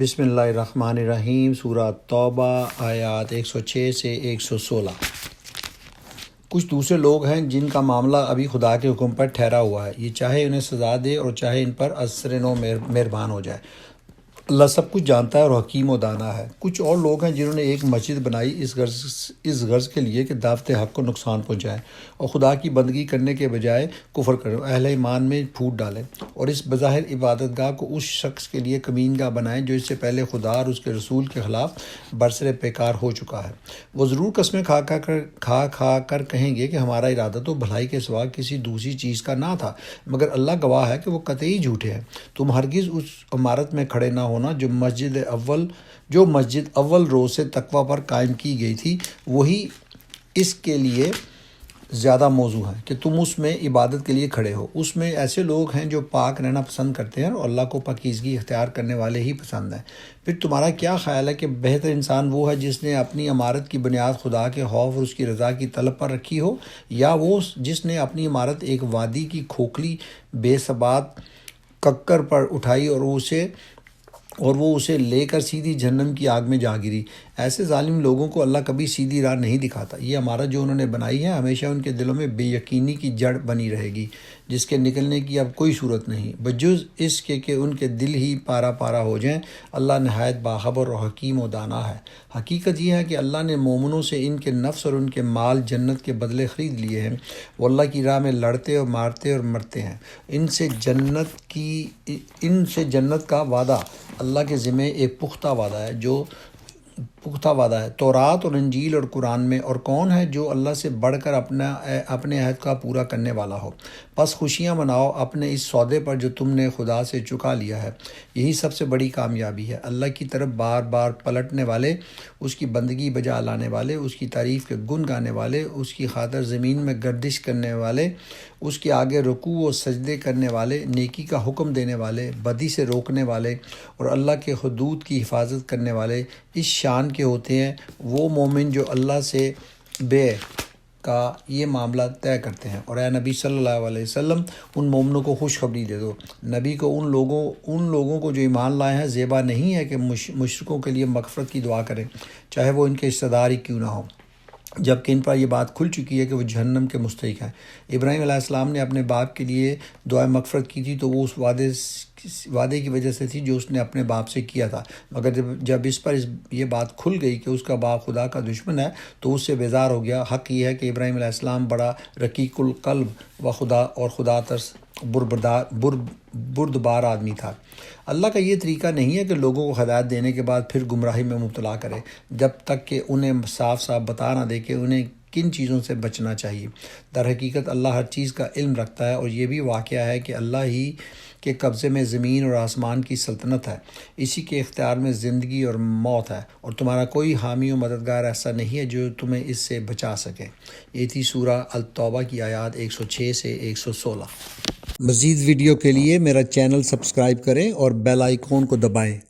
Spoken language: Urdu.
بسم اللہ الرحمن الرحیم۔ سورہ توبہ آیات 106 سے 116۔ کچھ دوسرے لوگ ہیں جن کا معاملہ ابھی خدا کے حکم پر ٹھہرا ہوا ہے، یہ چاہے انہیں سزا دے اور چاہے ان پر ازسر نو مہربان ہو جائے۔ اللہ سب کچھ جانتا ہے اور حکیم و دانا ہے۔ کچھ اور لوگ ہیں جنہوں نے ایک مسجد بنائی اس غرض کے لیے کہ دعوت حق کو نقصان پہنچائیں اور خدا کی بندگی کرنے کے بجائے کفر کریں، اہل ایمان میں پھوٹ ڈالیں، اور اس بظاہر عبادت گاہ کو اس شخص کے لیے کمین گاہ بنائیں جو اس سے پہلے خدا اور اس کے رسول کے خلاف برسر پیکار ہو چکا ہے۔ وہ ضرور قسمیں کھا کر کہیں گے کہ ہمارا ارادہ تو بھلائی کے سوا کسی دوسری چیز کا نہ تھا، مگر اللہ گواہ ہے کہ وہ قطعی جھوٹے ہیں۔ تم ہرگز اس عمارت میں کھڑے نہ ہونا جو مسجد اول روز سے تقوی پر قائم کی گئی تھی، وہی اس کے لیے زیادہ موزوں ہے کہ تم اس میں عبادت کے لیے کھڑے ہو۔ اس میں ایسے لوگ ہیں جو پاک رہنا پسند کرتے ہیں اور اللہ کو پاکیزگی اختیار کرنے والے ہی پسند ہیں۔ پھر تمہارا کیا خیال ہے کہ بہتر انسان وہ ہے جس نے اپنی عمارت کی بنیاد خدا کے خوف اور اس کی رضا کی طلب پر رکھی ہو، یا وہ جس نے اپنی عمارت ایک وادی کی کھوکھلی بے ثبات ککر پر اٹھائی اور وہ اسے لے کر سیدھی جہنم کی آگ میں جا گری؟ ایسے ظالم لوگوں کو اللہ کبھی سیدھی راہ نہیں دکھاتا۔ یہ عمارت جو انہوں نے بنائی ہے ہمیشہ ان کے دلوں میں بے یقینی کی جڑ بنی رہے گی، جس کے نکلنے کی اب کوئی صورت نہیں، بجز اس کے کہ ان کے دل ہی پارا پارا ہو جائیں۔ اللہ نہایت باخبر اور حکیم و دانا ہے۔ حقیقت یہ ہے کہ اللہ نے مومنوں سے ان کے نفس اور ان کے مال جنت کے بدلے خرید لیے ہیں۔ وہ اللہ کی راہ میں لڑتے اور مارتے اور مرتے ہیں۔ ان سے جنت کا وعدہ اللہ کے ذمہ ایک پختہ وعدہ ہے تورات اور انجیل اور قرآن میں۔ اور کون ہے جو اللہ سے بڑھ کر اپنے عہد کا پورا کرنے والا ہو؟ بس خوشیاں مناؤ اپنے اس سودے پر جو تم نے خدا سے چکا لیا ہے، یہی سب سے بڑی کامیابی ہے۔ اللہ کی طرف بار بار پلٹنے والے، اس کی بندگی بجا لانے والے، اس کی تعریف کے گن گانے والے، اس کی خاطر زمین میں گردش کرنے والے، اس کے آگے رکوع و سجدے کرنے والے، نیکی کا حکم دینے والے، بدی سے روکنے والے اور اللہ کے حدود کی حفاظت کرنے والے اس شان کے ہوتے ہیں۔ وہ مومن جو اللہ سے بے کا یہ معاملہ طے کرتے ہیں۔ اور اے نبی صلی اللہ علیہ وسلم، ان مومنوں کو خوشخبری دے دو۔ نبی کو ان لوگوں کو جو ایمان لائے ہیں زیبا نہیں ہے کہ مشرکوں کے لیے مغفرت کی دعا کریں، چاہے وہ ان کے رشتہ دار ہی کیوں نہ ہوں، جبکہ ان پر یہ بات کھل چکی ہے کہ وہ جہنم کے مستحق ہیں۔ ابراہیم علیہ السلام نے اپنے باپ کے لیے دعائے مغفرت کی تھی تو وہ اس وعدے کی وجہ سے تھی جو اس نے اپنے باپ سے کیا تھا، مگر جب اس پر یہ بات کھل گئی کہ اس کا باپ خدا کا دشمن ہے تو اس سے بیزار ہو گیا۔ حق یہ ہے کہ ابراہیم علیہ السلام بڑا رقیق القلب و خدا ترس بردبار آدمی تھا۔ اللہ کا یہ طریقہ نہیں ہے کہ لوگوں کو ہدایت دینے کے بعد پھر گمراہی میں مبتلا کرے، جب تک کہ انہیں صاف صاف بتا نہ دے کہ انہیں کن چیزوں سے بچنا چاہیے۔ در حقیقت اللہ ہر چیز کا علم رکھتا ہے، اور یہ بھی واقعہ ہے کہ اللہ ہی کے قبضے میں زمین اور آسمان کی سلطنت ہے، اسی کے اختیار میں زندگی اور موت ہے، اور تمہارا کوئی حامی و مددگار ایسا نہیں ہے جو تمہیں اس سے بچا سکے۔ یہ تھی سورہ التوبہ کی آیات 106 سے 116۔ مزید ویڈیو کے لیے میرا چینل سبسکرائب کریں اور بیل آئیکن کو دبائیں۔